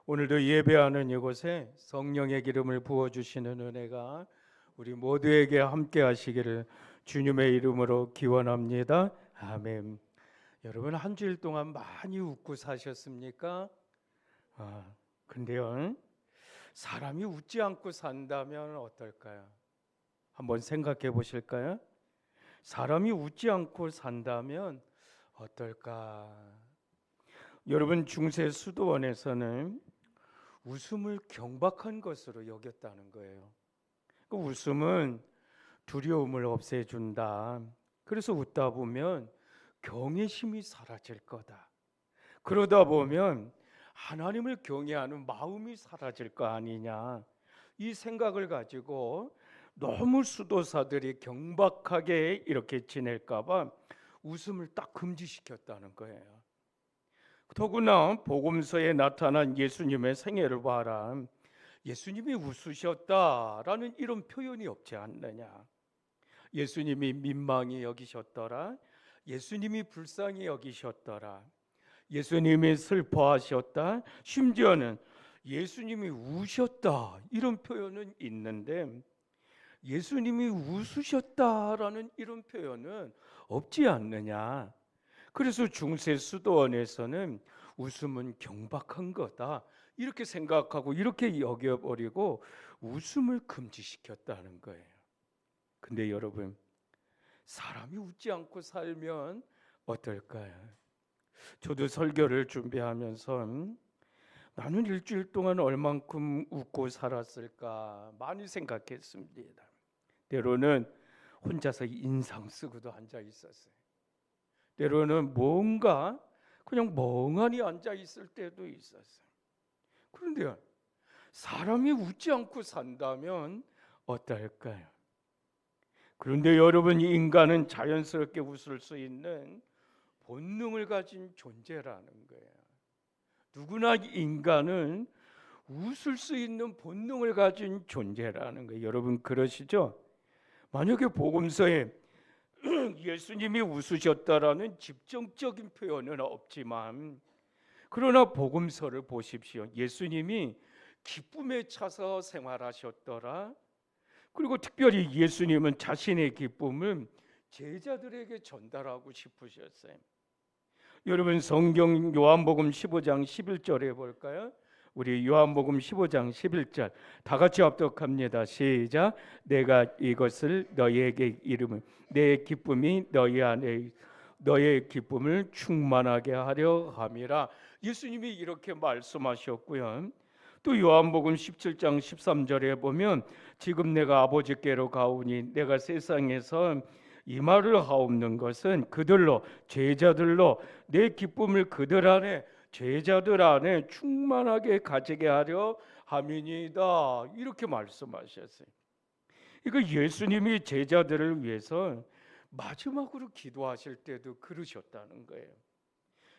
오늘도 예배하는 이곳에 성령의 기름을 부어주시는 은혜가 우리 모두에게 함께 하시기를 주님의 이름으로 기원합니다. 아멘. 여러분 한 주일 동안 많이 웃고 사셨습니까? 근데요, 사람이 웃지 않고 산다면 어떨까요? 한번 생각해 보실까요? 사람이 웃지 않고 산다면 어떨까? 여러분 중세 수도원에서는 웃음을 경박한 것으로 여겼다는 거예요. 그 웃음은 두려움을 없애준다. 그래서 웃다 보면 경외심이 사라질 거다. 그러다 보면 하나님을 경외하는 마음이 사라질 거 아니냐. 이 생각을 가지고 너무 수도사들이 경박하게 이렇게 지낼까 봐 웃음을 딱 금지시켰다는 거예요. 더구나 복음서에 나타난 예수님의 생애를 봐라. 예수님이 웃으셨다라는 이런 표현이 없지 않느냐. 예수님이 민망히 여기셨더라. 예수님이 불쌍히 여기셨더라. 예수님이 슬퍼하셨다. 심지어는 예수님이 우셨다. 이런 표현은 있는데 예수님이 웃으셨다라는 이런 표현은 없지 않느냐. 그래서 중세 수도원에서는 웃음은 경박한 거다 이렇게 생각하고 이렇게 여겨버리고 웃음을 금지시켰다는 거예요. 근데 여러분, 사람이 웃지 않고 살면 어떨까요? 저도 설교를 준비하면서 나는 일주일 동안 얼만큼 웃고 살았을까 많이 생각했습니다. 때로는 혼자서 인상 쓰고도 앉아 있었어요. 때로는 뭔가 그냥 멍하니 앉아 있을 때도 있었어요. 그런데 사람이 웃지 않고 산다면 어떨까요? 그런데 여러분, 인간은 자연스럽게 웃을 수 있는 본능을 가진 존재라는 거예요. 누구나 인간은 웃을 수 있는 본능을 가진 존재라는 거예요. 여러분 그러시죠? 만약에 복음서에 예수님이 웃으셨다라는 직접적인 표현은 없지만 그러나 복음서를 보십시오. 예수님이 기쁨에 차서 생활하셨더라. 그리고 특별히 예수님은 자신의 기쁨을 제자들에게 전달하고 싶으셨어요. 여러분 성경 요한복음 15장 11절에 볼까요? 우리 요한복음 15장 11절 다 같이 합독합니다. 시작. 내가 이것을 너희에게 이름을 내 기쁨이 너희 안에 너의 기쁨을 충만하게 하려 함이라. 예수님이 이렇게 말씀하셨고요. 또 요한복음 17장 13절에 보면 지금 내가 아버지께로 가오니 내가 세상에서 이 말을 하옵는 것은 그들로 제자들로 내 기쁨을 그들 안에 제자들 안에 충만하게 가지게 하려 함이니이다. 이렇게 말씀하셨어요. 이거 예수님이 제자들을 위해서 마지막으로 기도하실 때도 그러셨다는 거예요.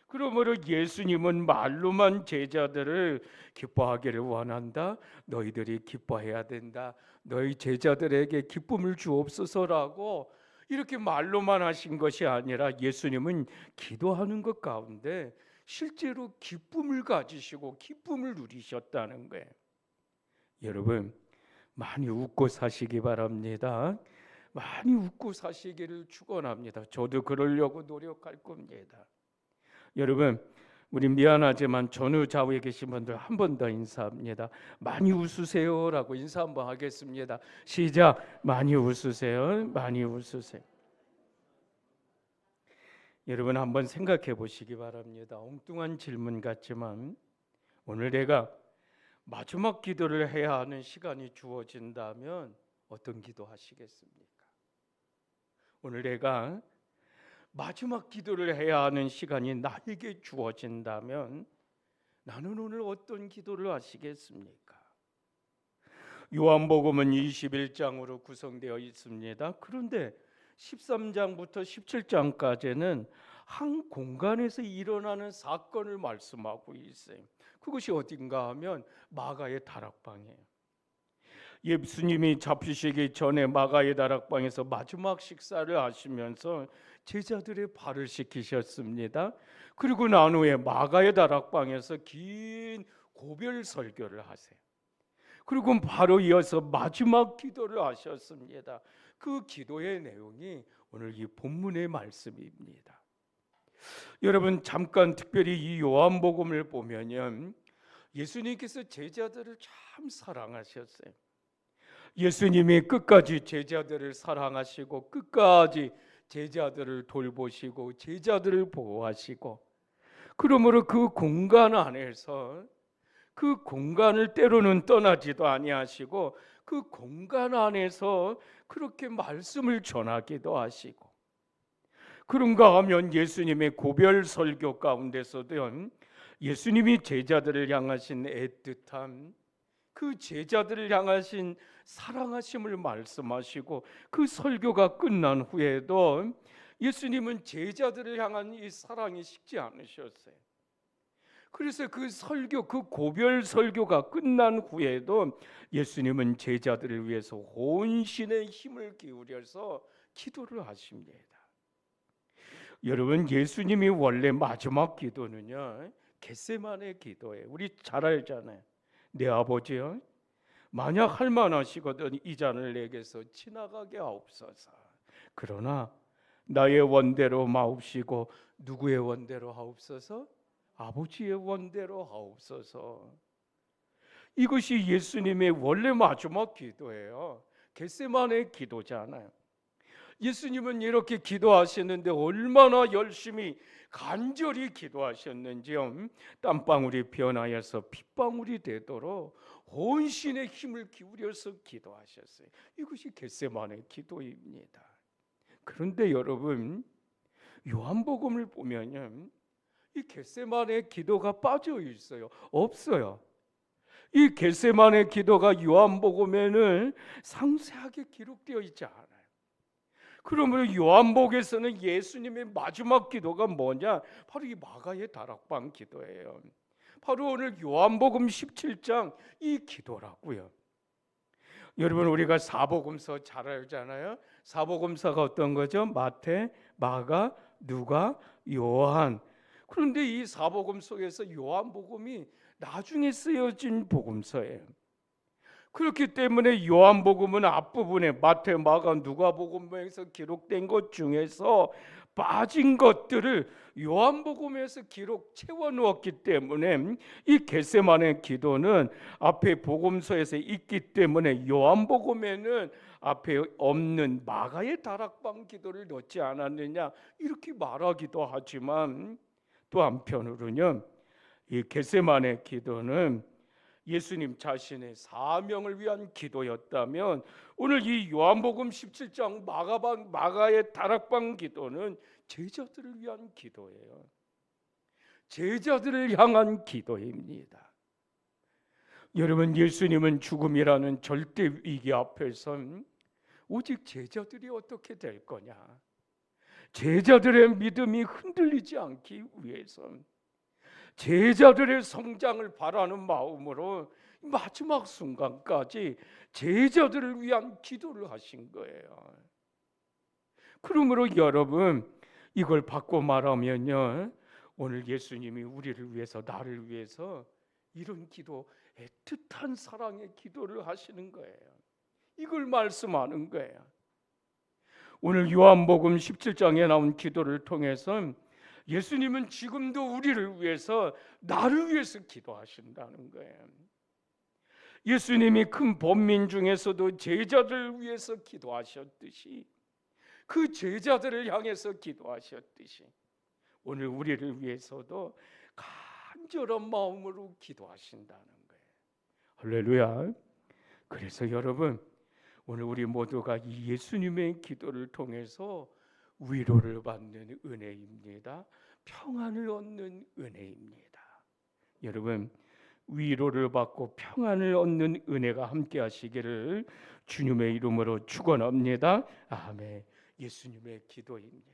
그러므로 예수님은 말로만 제자들을 기뻐하기를 원한다. 너희들이 기뻐해야 된다. 너희 제자들에게 기쁨을 주옵소서라고 이렇게 말로만 하신 것이 아니라 예수님은 기도하는 것 가운데 실제로 기쁨을 가지시고 기쁨을 누리셨다는 거예요. 여러분 많이 웃고 사시기 바랍니다. 많이 웃고 사시기를 축원합니다. 저도 그러려고 노력할 겁니다. 여러분 우리 미안하지만 전후 좌우에 계신 분들 한 번 더 인사합니다. 많이 웃으세요라고 인사 한번 하겠습니다. 시작. 많이 웃으세요. 많이 웃으세요. 여러분 한번 생각해 보시기 바랍니다. 엉뚱한 질문 같지만 오늘 내가 마지막 기도를 해야 하는 시간이 주어진다면 어떤 기도 하시겠습니까? 오늘 내가 마지막 기도를 해야 하는 시간이 나에게 주어진다면 나는 오늘 어떤 기도를 하시겠습니까? 요한복음은 21장으로 구성되어 있습니다. 그런데 13장부터 17장까지는 한 공간에서 일어나는 사건을 말씀하고 있어요. 그것이 어딘가 하면 마가의 다락방이에요. 예수님이 잡히시기 전에 마가의 다락방에서 마지막 식사를 하시면서 제자들의 발을 씻기셨습니다. 그리고 난 후에 마가의 다락방에서 긴 고별 설교를 하세요. 그리고 바로 이어서 마지막 기도를 하셨습니다. 그 기도의 내용이 오늘 이 본문의 말씀입니다. 여러분, 잠깐 특별히 이 요한복음을 보면요, 예수님께서 제자들을 참 사랑하셨어요. 예수님이 끝까지 제자들을 사랑하시고 끝까지 제자들을 돌보시고 제자들을 보호하시고, 그러므로 그 공간 안에서 그 공간을 때로는 떠나지도 아니하시고 그 공간 안에서 그렇게 말씀을 전하기도 하시고, 그런가 하면 예수님의 고별 설교 가운데서도 예수님이 제자들을 향하신 애틋함, 그 제자들을 향하신 사랑하심을 말씀하시고, 그 설교가 끝난 후에도 예수님은 제자들을 향한 이 사랑이 식지 않으셨어요. 그래서 그 설교, 그 고별 설교가 끝난 후에도 예수님은 제자들을 위해서 혼신의 힘을 기울여서 기도를 하십니다. 여러분, 예수님이 원래 마지막 기도는요, 겟세마네 기도예요. 우리 잘 알잖아요. 내 아버지요, 만약 할 만하시거든 이 잔을 내게서 지나가게 하옵소서. 그러나 나의 원대로 마옵시고 누구의 원대로 하옵소서? 아버지의 원대로 하옵소서. 이것이 예수님의 원래 마지막 기도예요. 겟세마네 기도잖아요. 예수님은 이렇게 기도하셨는데 얼마나 열심히 간절히 기도하셨는지요. 땀방울이 변하여서 핏방울이 되도록 혼신의 힘을 기울여서 기도하셨어요. 이것이 겟세마네 기도입니다. 그런데 여러분, 요한복음을 보면요, 이 겟세마네 기도가 빠져 있어요. 없어요. 이 겟세마네 기도가 요한복음에는 상세하게 기록되어 있지 않아요. 그러므로 요한복음에서는 예수님의 마지막 기도가 뭐냐? 바로 이 마가의 다락방 기도예요. 바로 오늘 요한복음 17장 이 기도라고요. 여러분, 우리가 사복음서 잘 알잖아요. 사복음서가 어떤 거죠? 마태, 마가, 누가, 요한. 그런데 이 사복음 속에서 요한복음이 나중에 쓰여진 복음서예요. 그렇기 때문에 요한복음은 앞부분에 마태, 마가, 누가복음에서 기록된 것 중에서 빠진 것들을 요한복음에서 기록 채워놓았기 때문에 이 겟세마네 기도는 앞에 복음서에서 있기 때문에 요한복음에는 앞에 없는 마가의 다락방 기도를 넣지 않았느냐, 이렇게 말하기도 하지만, 또 한편으로는 이 겟세마네 기도는 예수님 자신의 사명을 위한 기도였다면, 오늘 이 요한복음 17장 마가의 다락방 기도는 제자들을 위한 기도예요. 제자들을 향한 기도입니다. 여러분, 예수님은 죽음이라는 절대 위기 앞에선 오직 제자들이 어떻게 될 거냐, 제자들의 믿음이 흔들리지 않기 위해서 제자들의 성장을 바라는 마음으로 마지막 순간까지 제자들을 위한 기도를 하신 거예요. 그러므로 여러분, 이걸 바꿔 말하면요, 오늘 예수님이 우리를 위해서, 나를 위해서 이런 기도, 애틋한 사랑의 기도를 하시는 거예요. 이걸 말씀하는 거예요. 오늘 요한복음 17장에 나온 기도를 통해서 예수님은 지금도 우리를 위해서, 나를 위해서 기도하신다는 거예요. 예수님이 큰 범민 중에서도 제자들을 위해서 기도하셨듯이, 그 제자들을 향해서 기도하셨듯이 오늘 우리를 위해서도 간절한 마음으로 기도하신다는 거예요. 할렐루야. 그래서 여러분, 오늘 우리 모두가 이 예수님의 기도를 통해서 위로를 받는 은혜입니다. 평안을 얻는 은혜입니다. 여러분, 위로를 받고 평안을 얻는 은혜가 함께 하시기를 주님의 이름으로 축원합니다. 아멘. 예수님의 기도입니다.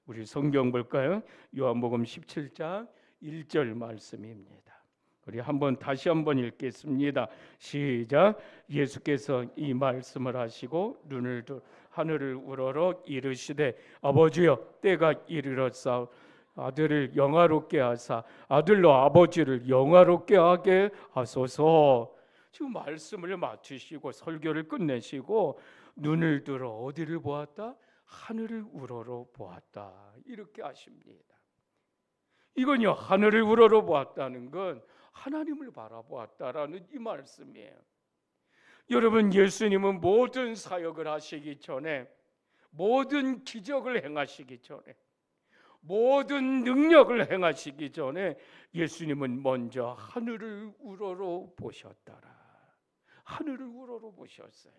우리 성경 볼까요? 요한복음 17장 1절 말씀입니다. 우리 다시 한번 읽겠습니다. 시작. 예수께서 이 말씀을 하시고 눈을 하늘을 우러러 이르시되 아버지여, 때가 이르렀사오. 아들을 영화롭게 하사 아들로 아버지를 영화롭게 하게 하소서. 지금 말씀을 마치시고 설교를 끝내시고 눈을 들어 어디를 보았다? 하늘을 우러러 보았다. 이렇게 하십니다. 이건요, 하늘을 우러러 보았다는 건 하나님을 바라보았다라는 이 말씀이에요. 여러분, 예수님은 모든 사역을 하시기 전에, 모든 기적을 행하시기 전에, 모든 능력을 행하시기 전에 예수님은 먼저 하늘을 우러러 보셨더라. 하늘을 우러러 보셨어요.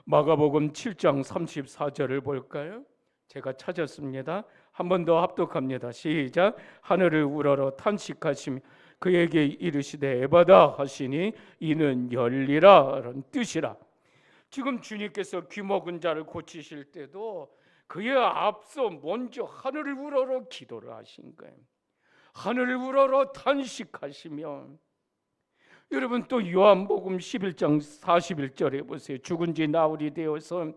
마가복음 7장 34절을 볼까요? 제가 찾았습니다. 한 번 더 합독합니다. 시작. 하늘을 우러러 탄식하시며 그에게 이르시되 에바다 하시니 이는 열리라라는 뜻이라. 지금 주님께서 귀먹은 자를 고치실 때도 그에 앞서 먼저 하늘을 우러러 기도를 하신 거예요. 하늘을 우러러 탄식하시며, 여러분 또 요한복음 11장 41절에 보세요. 죽은 지 나흘이 되어서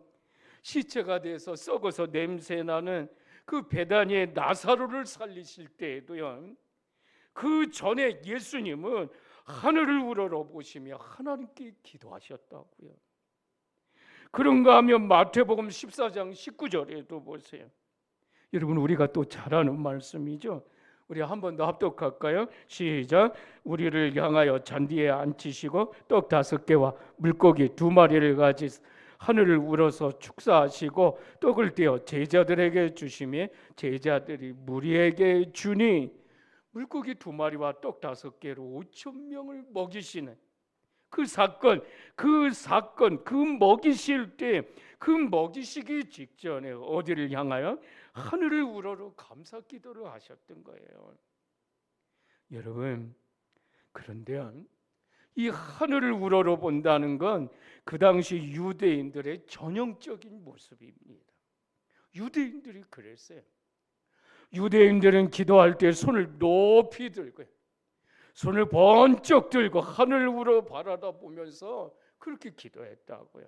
시체가 돼서 썩어서 냄새나는 그 베다니의 나사로를 살리실 때에도요, 그 전에 예수님은 하늘을 우러러 보시며 하나님께 기도하셨다고요. 그런가 하면 마태복음 14장 19절에도 보세요. 여러분, 우리가 또 잘 아는 말씀이죠. 우리 한 번 더 합독할까요? 시작. 우리를 향하여 잔디에 앉히시고 떡 5개와 물고기 2마리를 가지 하늘을 우러서 축사하시고 떡을 떼어 제자들에게 주시며 제자들이 무리에게 주니 물고기 2마리와 떡 5개로 5,000명을 먹이시는 그 사건, 그 먹이실 때, 그 먹이시기 직전에 어디를 향하여? 하늘을 우러러 감사 기도를 하셨던 거예요. 여러분, 그런데 이 하늘을 우러러 본다는 건 그 당시 유대인들의 전형적인 모습입니다. 유대인들이 그랬어요. 유대인들은 기도할 때 손을 높이 들고요, 손을 번쩍 들고 하늘을 우러 바라다 보면서 그렇게 기도했다고요.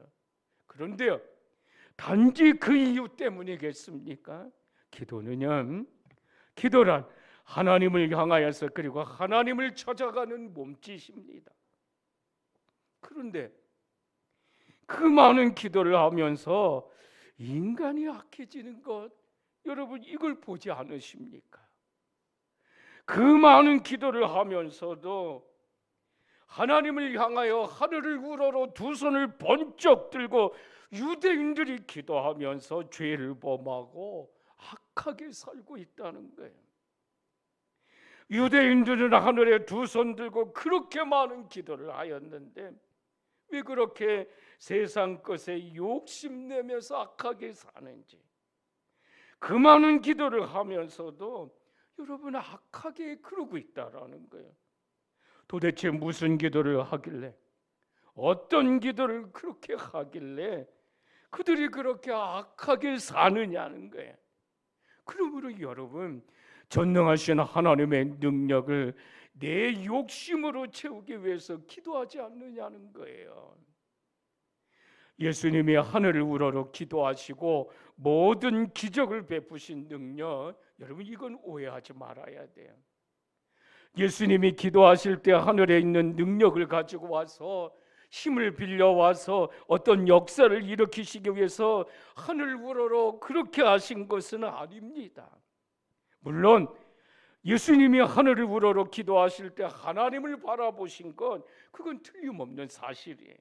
그런데요, 단지 그 이유 때문이겠습니까? 기도란 하나님을 향하여서 그리고 하나님을 찾아가는 몸짓입니다. 그런데 그 많은 기도를 하면서 인간이 악해지는 것, 여러분 이걸 보지 않으십니까? 그 많은 기도를 하면서도 하나님을 향하여 하늘을 우러러 두 손을 번쩍 들고 유대인들이 기도하면서 죄를 범하고 악하게 살고 있다는 거예요. 유대인들은 하늘에 두 손 들고 그렇게 많은 기도를 하였는데 왜 그렇게 세상 것에 욕심내면서 악하게 사는지, 그 많은 기도를 하면서도 여러분 악하게 그러고 있다라는 거예요. 도대체 무슨 기도를 하길래, 어떤 기도를 그렇게 하길래 그들이 그렇게 악하게 사느냐는 거예요. 그러므로 여러분, 전능하신 하나님의 능력을 내 욕심으로 채우기 위해서 기도하지 않느냐는 거예요. 예수님이 하늘을 우러러 기도하시고 모든 기적을 베푸신 능력, 여러분 이건 오해하지 말아야 돼요. 예수님이 기도하실 때 하늘에 있는 능력을 가지고 와서, 힘을 빌려와서 어떤 역사를 일으키시기 위해서 하늘 우러러 그렇게 하신 것은 아닙니다. 물론 예수님이 하늘을 우러러 기도하실 때 하나님을 바라보신 건 그건 틀림없는 사실이에요.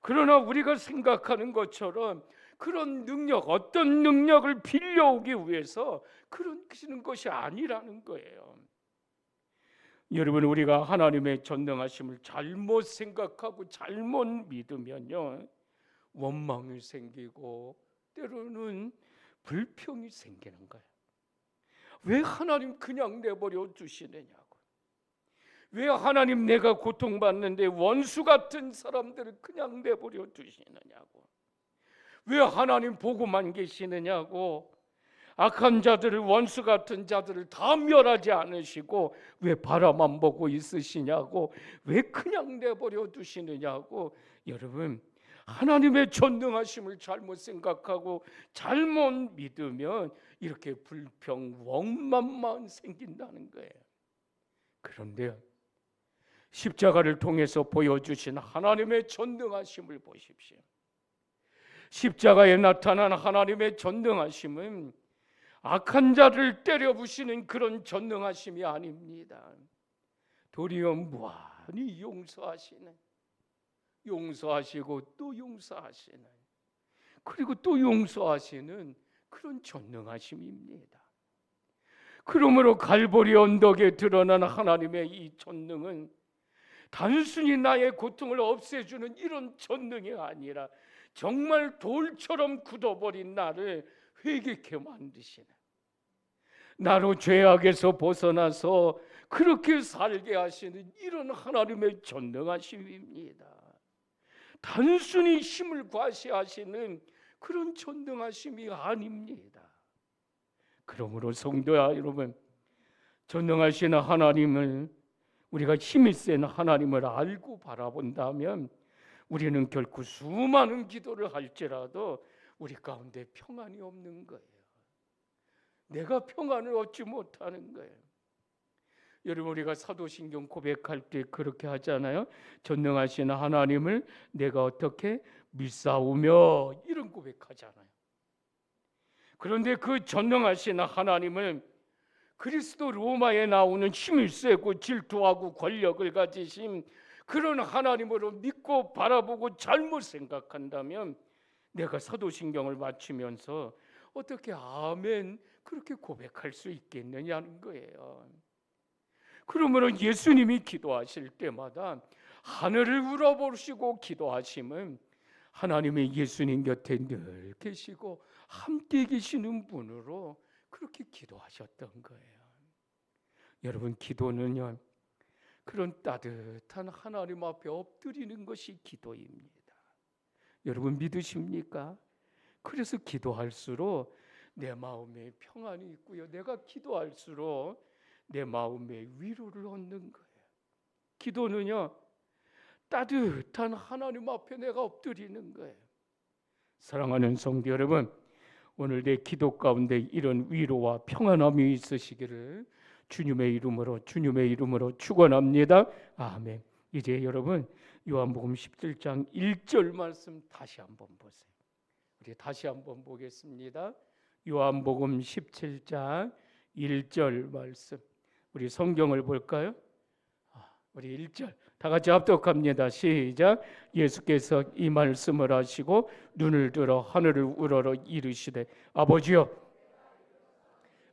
그러나 우리가 생각하는 것처럼 그런 능력, 어떤 능력을 빌려오기 위해서 그러시는 것이 아니라는 거예요. 여러분, 우리가 하나님의 전능하심을 잘못 생각하고 잘못 믿으면요, 원망이 생기고 때로는 불평이 생기는 거예요. 왜 하나님 그냥 내버려 두시느냐고. 왜 하나님 내가 고통받는데 원수 같은 사람들을 그냥 내버려 두시느냐고. 왜 하나님 보고만 계시느냐고. 악한 자들을, 원수 같은 자들을 다 멸하지 않으시고 왜 바라만 보고 있으시냐고. 왜 그냥 내버려 두시느냐고. 여러분, 하나님의 전능하심을 잘못 생각하고 잘못 믿으면 이렇게 불평, 원망만 생긴다는 거예요. 그런데 십자가를 통해서 보여주신 하나님의 전능하심을 보십시오. 십자가에 나타난 하나님의 전능하심은 악한 자를 때려 부시는 그런 전능하심이 아닙니다. 도리어 무한히 용서하시고 또 용서하시는, 그리고 또 용서하시는 그런 전능하심입니다. 그러므로 갈보리 언덕에 드러난 하나님의 이 전능은 단순히 나의 고통을 없애주는 이런 전능이 아니라 정말 돌처럼 굳어버린 나를 회개케 만드시는, 나로 죄악에서 벗어나서 그렇게 살게 하시는 이런 하나님의 전능하심입니다. 단순히 힘을 과시하시는 그런 전능하심이 아닙니다. 그러므로 성도야 여러분, 전능하신 하나님을, 우리가 힘이 센 하나님을 알고 바라본다면 우리는 결코 수많은 기도를 할지라도 우리 가운데 평안이 없는 거예요. 내가 평안을 얻지 못하는 거예요. 여러분, 우리가 사도신경 고백할 때 그렇게 하잖아요. 전능하신 하나님을 내가 어떻게 믿사오며, 이런 고백하잖아요. 그런데 그 전능하신 하나님을 그리스도 로마에 나오는 힘이 세고 질투하고 권력을 가지신 그런 하나님으로 믿고 바라보고 잘못 생각한다면 내가 사도신경을 마치면서 어떻게 아멘 그렇게 고백할 수 있겠느냐는 거예요. 그러므로 예수님이 기도하실 때마다 하늘을 우러보시고 기도하심은 하나님의 예수님 곁에 늘 계시고 함께 계시는 분으로 그렇게 기도하셨던 거예요. 여러분, 기도는요, 그런 따뜻한 하나님 앞에 엎드리는 것이 기도입니다. 여러분 믿으십니까? 그래서 기도할수록 내 마음에 평안이 있고요, 내가 기도할수록 내 마음에 위로를 얻는 거예요. 기도는요, 따뜻한 하나님 앞에 내가 엎드리는 거예요. 사랑하는 성도 여러분, 오늘 내 기도 가운데 이런 위로와 평안함이 있으시기를 주님의 이름으로 축원합니다. 아멘. 이제 여러분 요한복음 17장 1절 말씀 다시 한번 보세요. 우리 다시 한번 보겠습니다. 요한복음 17장 1절 말씀. 우리 성경을 볼까요? 우리 1절 다 같이 합독합니다. 시작. 예수께서 이 말씀을 하시고 눈을 들어 하늘을 우러러 이르시되 아버지여,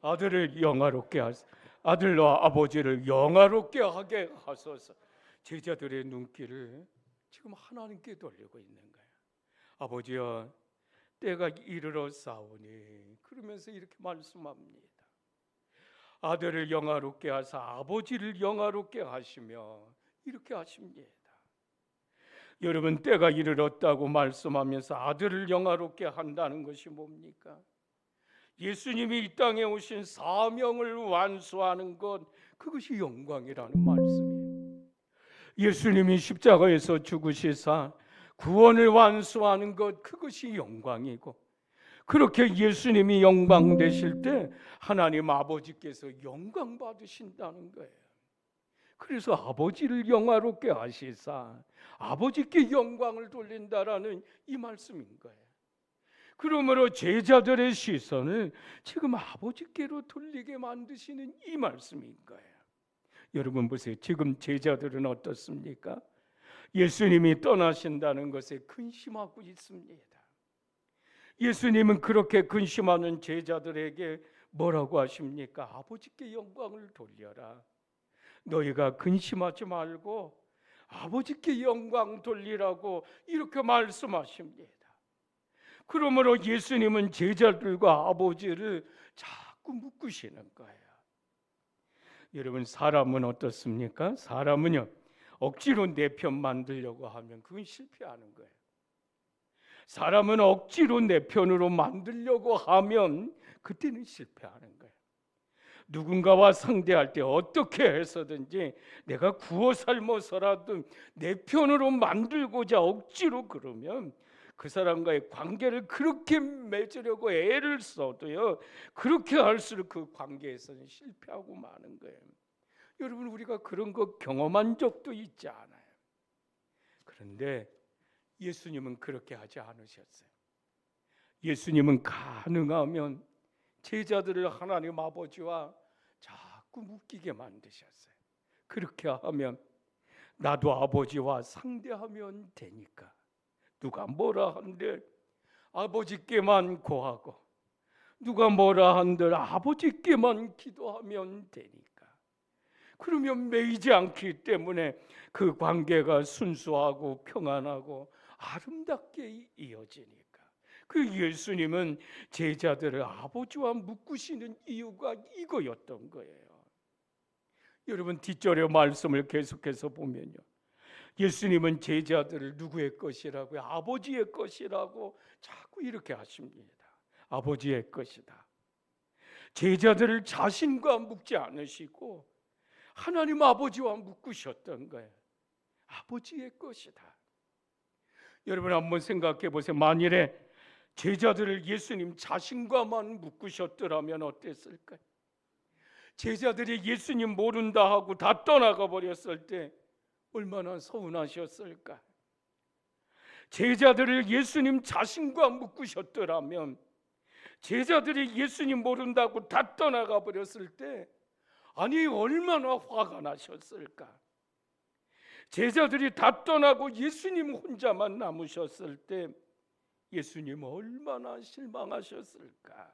아들을 영화롭게 하소서. 아들과 아버지를 영화롭게 하게 하소서. 제자들의 눈길을 지금 하나님께 돌리고 있는 거예요. 아버지여, 때가 이르러 싸우니, 그러면서 이렇게 말씀합니다. 아들을 영화롭게 하사 아버지를 영화롭게 하시며 이렇게 하십니다. 여러분, 때가 이르렀다고 말씀하면서 아들을 영화롭게 한다는 것이 뭡니까? 예수님이 이 땅에 오신 사명을 완수하는 것, 그것이 영광이라는 말씀이에요. 예수님이 십자가에서 죽으시사 구원을 완수하는 것, 그것이 영광이고, 그렇게 예수님이 영광 되실 때 하나님 아버지께서 영광 받으신다는 거예요. 그래서 아버지를 영화롭게 하시사 아버지께 영광을 돌린다라는 이 말씀인 거예요. 그러므로 제자들의 시선을 지금 아버지께로 돌리게 만드시는 이 말씀인 거예요. 여러분 보세요. 지금 제자들은 어떻습니까? 예수님이 떠나신다는 것에 근심하고 있습니다. 예수님은 그렇게 근심하는 제자들에게 뭐라고 하십니까? 아버지께 영광을 돌려라. 너희가 근심하지 말고 아버지께 영광 돌리라고 이렇게 말씀하십니다. 그러므로 예수님은 제자들과 아버지를 자꾸 묶으시는 거예요. 여러분, 사람은 어떻습니까? 사람은요, 억지로 내 편 만들려고 하면 그건 실패하는 거예요. 사람은 억지로 내 편으로 만들려고 하면 그때는 실패하는 거예요. 누군가와 상대할 때 어떻게 해서든지 내가 구워 삶아서라도 내 편으로 만들고자 억지로 그러면 그 사람과의 관계를 그렇게 맺으려고 애를 써도요, 그렇게 할수록 그 관계에서는 실패하고 마는 거예요. 여러분, 우리가 그런 거 경험한 적도 있지 않아요? 그런데 예수님은 그렇게 하지 않으셨어요. 예수님은 가능하면 제자들을 하나님 아버지와 자꾸 묶이게 만드셨어요. 그렇게 하면 나도 아버지와 상대하면 되니까, 누가 뭐라 한들 아버지께만 고하고, 누가 뭐라 한들 아버지께만 기도하면 되니까, 그러면 매이지 않기 때문에 그 관계가 순수하고 평안하고 아름답게 이어지니까. 그 예수님은 제자들을 아버지와 묶으시는 이유가 이거였던 거예요. 여러분, 뒷절의 말씀을 계속해서 보면요, 예수님은 제자들을 누구의 것이라고요? 아버지의 것이라고 자꾸 이렇게 하십니다. 아버지의 것이다. 제자들을 자신과 묶지 않으시고 하나님 아버지와 묶으셨던 거예요. 아버지의 것이다. 여러분, 한번 생각해 보세요. 만일에 제자들을 예수님 자신과만 묶으셨더라면 어땠을까요? 제자들이 예수님 모른다 하고 다 떠나가 버렸을 때 얼마나 서운하셨을까? 제자들을 예수님 자신과 묶으셨더라면, 제자들이 예수님 모른다고 다 떠나가 버렸을 때 아니 얼마나 화가 나셨을까? 제자들이 다 떠나고 예수님 혼자만 남으셨을 때 예수님 얼마나 실망하셨을까?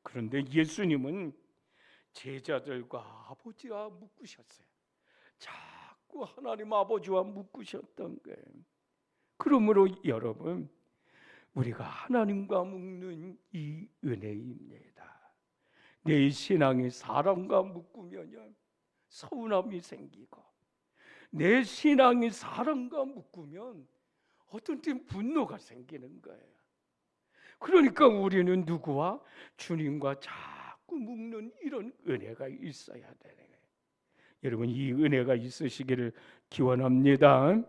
그런데 예수님은 제자들과 아버지와 묶으셨어요. 자꾸 하나님 아버지와 묶으셨던 거예요. 그러므로 여러분, 우리가 하나님과 묶는 이 은혜입니다. 내 신앙이 사람과 묶으면 서운함이 생기고, 내 신앙이 사람과 묶으면 어떤 때 분노가 생기는 거예요. 그러니까 우리는 누구와? 주님과 자꾸 묶는 이런 은혜가 있어야 되는 거예요. 여러분, 이 은혜가 있으시기를 기원합니다.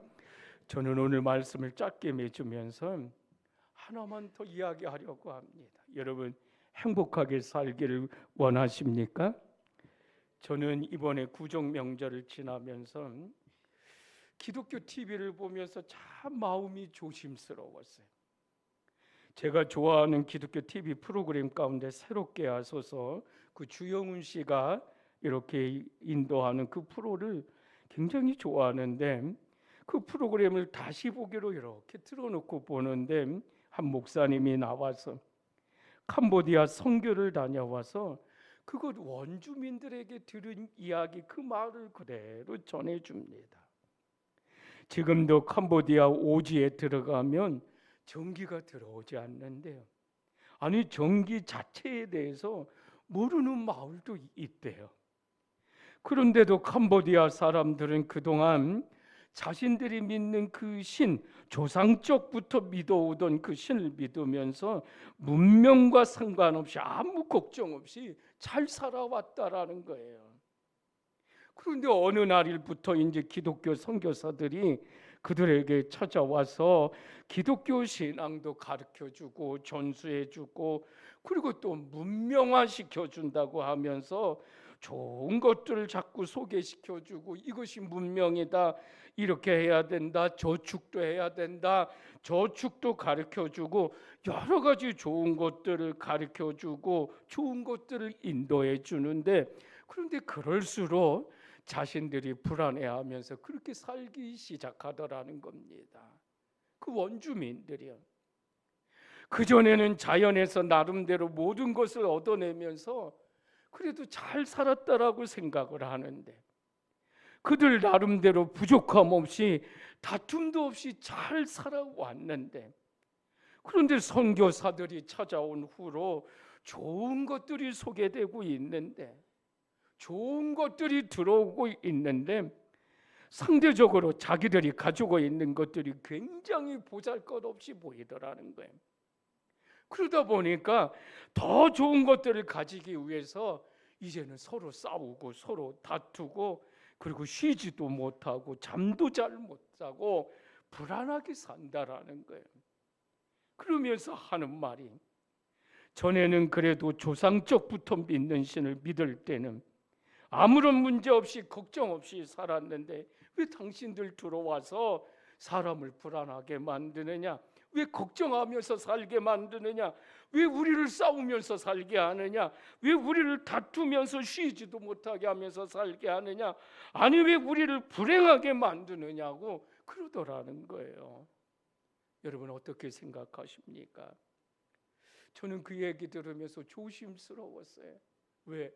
저는 오늘 말씀을 짧게 맺으면서 하나만 더 이야기하려고 합니다. 여러분, 행복하게 살기를 원하십니까? 저는 이번에 구정 명절을 지나면서 기독교 TV를 보면서 참 마음이 조심스러웠어요. 제가 좋아하는 기독교 TV 프로그램 가운데 새롭게 하소서, 그 주영훈 씨가 이렇게 인도하는 그 프로를 굉장히 좋아하는데, 그 프로그램을 다시 보기로 이렇게 틀어놓고 보는데 한 목사님이 나와서 캄보디아 선교를 다녀와서 그곳 원주민들에게 들은 이야기, 그 말을 그대로 전해줍니다. 지금도 캄보디아 오지에 들어가면 전기가 들어오지 않는데요, 아니 전기 자체에 대해서 모르는 마을도 있대요. 그런데도 캄보디아 사람들은 그동안 자신들이 믿는 그 신, 조상적부터 믿어오던 그 신을 믿으면서 문명과 상관없이 아무 걱정 없이 잘 살아왔다라는 거예요. 그런데 어느 날일부터 이제 기독교 선교사들이 그들에게 찾아와서 기독교 신앙도 가르쳐주고 전수해주고, 그리고 또 문명화시켜준다고 하면서 좋은 것들을 자꾸 소개시켜주고, 이것이 문명이다, 이렇게 해야 된다, 저축도 해야 된다, 저축도 가르쳐주고, 여러 가지 좋은 것들을 가르쳐주고 좋은 것들을 인도해 주는데, 그런데 그럴수록 자신들이 불안해하면서 그렇게 살기 시작하더라는 겁니다. 그 원주민들이요. 그전에는 자연에서 나름대로 모든 것을 얻어내면서 그래도 잘 살았다라고 생각을 하는데, 그들 나름대로 부족함 없이 다툼도 없이 잘 살아왔는데, 그런데 선교사들이 찾아온 후로 좋은 것들이 소개되고 있는데, 좋은 것들이 들어오고 있는데, 상대적으로 자기들이 가지고 있는 것들이 굉장히 보잘것없이 보이더라는 거예요. 그러다 보니까 더 좋은 것들을 가지기 위해서 이제는 서로 싸우고 서로 다투고, 그리고 쉬지도 못하고 잠도 잘 못 자고 불안하게 산다라는 거예요. 그러면서 하는 말이, 전에는 그래도 조상적부터 믿는 신을 믿을 때는 아무런 문제 없이 걱정 없이 살았는데 왜 당신들 들어와서 사람을 불안하게 만드느냐? 왜 걱정하면서 살게 만드느냐? 왜 우리를 싸우면서 살게 하느냐? 왜 우리를 다투면서 쉬지도 못하게 하면서 살게 하느냐? 아니 왜 우리를 불행하게 만드느냐고 그러더라는 거예요. 여러분 어떻게 생각하십니까? 저는 그 얘기 들으면서 조심스러웠어요. 왜?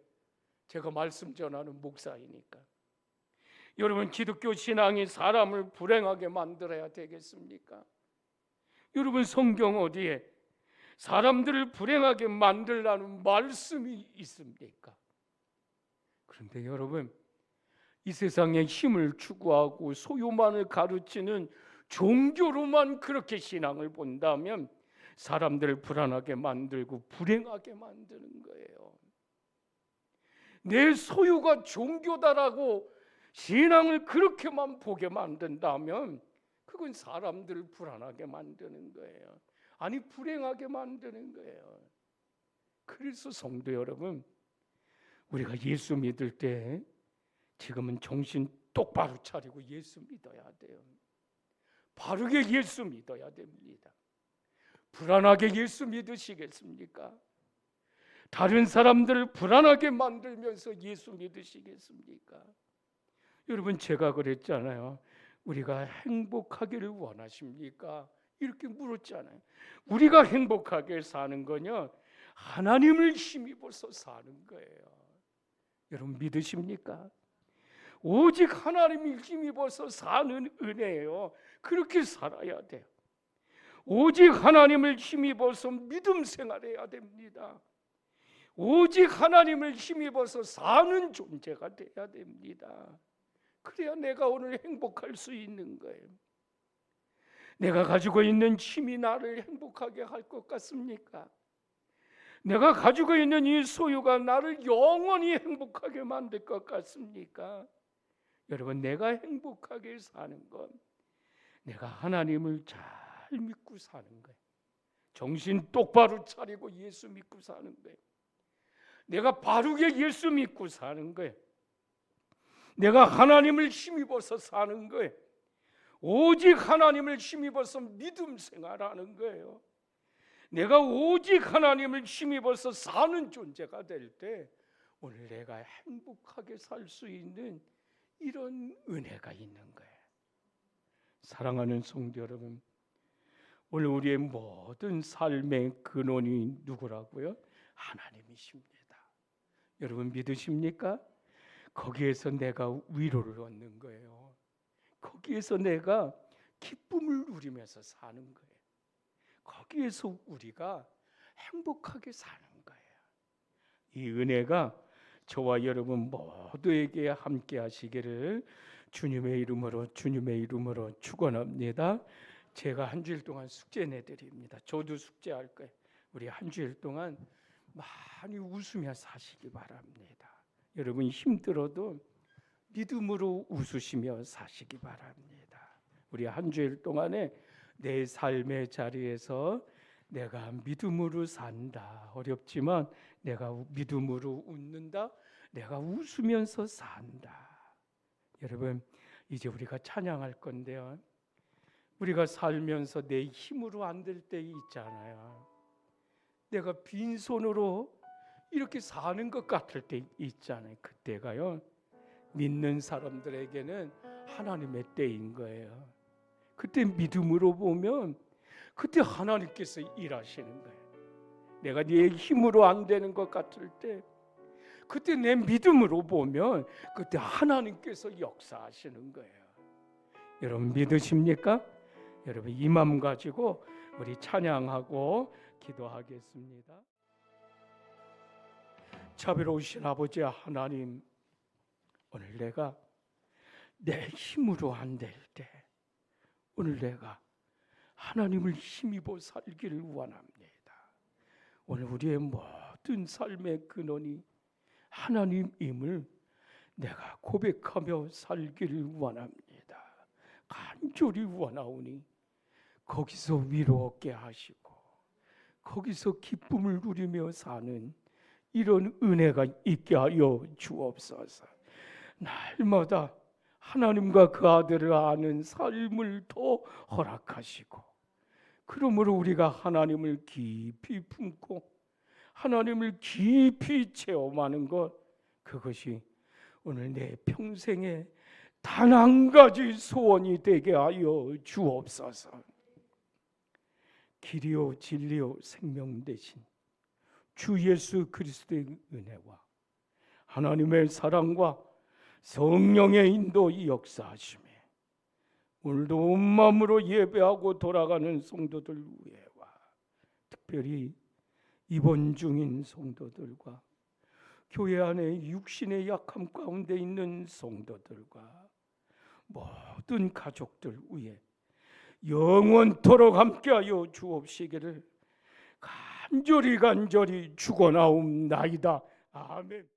제가 말씀 전하는 목사이니까. 여러분 기독교 신앙이 사람을 불행하게 만들어야 되겠습니까? 여러분 성경 어디에 사람들을 불행하게 만들라는 말씀이 있습니까? 그런데 여러분 이 세상에 힘을 추구하고 소유만을 가르치는 종교로만 그렇게 신앙을 본다면 사람들을 불안하게 만들고 불행하게 만드는 거예요. 내 소유가 종교다라고 신앙을 그렇게만 보게 만든다면 그건 사람들을 불안하게 만드는 거예요. 아니 불행하게 만드는 거예요. 그래서 성도 여러분, 우리가 예수 믿을 때 지금은 정신 똑바로 차리고 예수 믿어야 돼요. 바르게 예수 믿어야 됩니다. 불안하게 예수 믿으시겠습니까? 다른 사람들을 불안하게 만들면서 예수 믿으시겠습니까? 여러분 제가 그랬잖아요. 우리가 행복하기를 원하십니까? 이렇게 물었잖아요. 우리가 행복하게 사는 거냐? 하나님을 힘입어서 사는 거예요. 여러분 믿으십니까? 오직 하나님을 힘입어서 사는 은혜예요. 그렇게 살아야 돼요. 오직 하나님을 힘입어서 믿음 생활해야 됩니다. 오직 하나님을 힘입어서 사는 존재가 돼야 됩니다. 그래야 내가 오늘 행복할 수 있는 거예요. 내가 가지고 있는 힘이 나를 행복하게 할 것 같습니까? 내가 가지고 있는 이 소유가 나를 영원히 행복하게 만들 것 같습니까? 여러분 내가 행복하게 사는 건 내가 하나님을 잘 믿고 사는 거예요. 정신 똑바로 차리고 예수 믿고 사는 거예요. 내가 바르게 예수 믿고 사는 거예요. 내가 하나님을 힘입어서 사는 거예요. 오직 하나님을 힘입어서 믿음 생활하는 거예요. 내가 오직 하나님을 힘입어서 사는 존재가 될 때 오늘 내가 행복하게 살 수 있는 이런 은혜가 있는 거예요. 사랑하는 성도 여러분, 오늘 우리의 모든 삶의 근원이 누구라고요? 하나님이십니다. 여러분 믿으십니까? 거기에서 내가 위로를 얻는 거예요. 거기에서 내가 기쁨을 누리면서 사는 거예요. 거기에서 우리가 행복하게 사는 거예요. 이 은혜가 저와 여러분 모두에게 함께 하시기를 주님의 이름으로 축원합니다. 제가 한 주일 동안 숙제 내드립니다. 저도 숙제할 거예요. 우리 한 주일 동안 많이 웃으며 사시기 바랍니다. 여러분 힘들어도 믿음으로 웃으시며 사시기 바랍니다. 우리 한 주일 동안에 내 삶의 자리에서 내가 믿음으로 산다. 어렵지만 내가 믿음으로 웃는다. 내가 웃으면서 산다. 여러분 이제 우리가 찬양할 건데요. 우리가 살면서 내 힘으로 안 될 때 있잖아요. 내가 빈손으로 이렇게 사는 것 같을 때 있잖아요. 그때가요 믿는 사람들에게는 하나님의 때인 거예요. 그때 믿음으로 보면 그때 하나님께서 일하시는 거예요. 내가 네 힘으로 안 되는 것 같을 때 그때 내 믿음으로 보면 그때 하나님께서 역사하시는 거예요. 여러분 믿으십니까? 여러분 이 마음 가지고 우리 찬양하고 기도하겠습니다. 자비로우신 아버지 하나님, 오늘 내가 내 힘으로 안 될 때 오늘 내가 하나님을 힘입어 살기를 원합니다. 오늘 우리의 모든 삶의 근원이 하나님임을 내가 고백하며 살기를 원합니다. 간절히 원하오니 거기서 위로 얻게 하시고 거기서 기쁨을 누리며 사는 이런 은혜가 있게 하여 주옵소서. 날마다 하나님과 그 아들을 아는 삶을 더 허락하시고, 그러므로 우리가 하나님을 깊이 품고 하나님을 깊이 체험하는 것, 그것이 오늘 내 평생에 단 한 가지 소원이 되게 하여 주옵소서. 길이요 진리요 생명 되신 주 예수 그리스도의 은혜와 하나님의 사랑과 성령의 인도 역사하심에 오늘도 온 마음으로 예배하고 돌아가는 성도들 위에와 특별히 입원 중인 성도들과 교회 안에 육신의 약함 가운데 있는 성도들과 모든 가족들 위에 영원토록 함께하여 주옵시기를 간절히 축원하옵나이다. 아멘.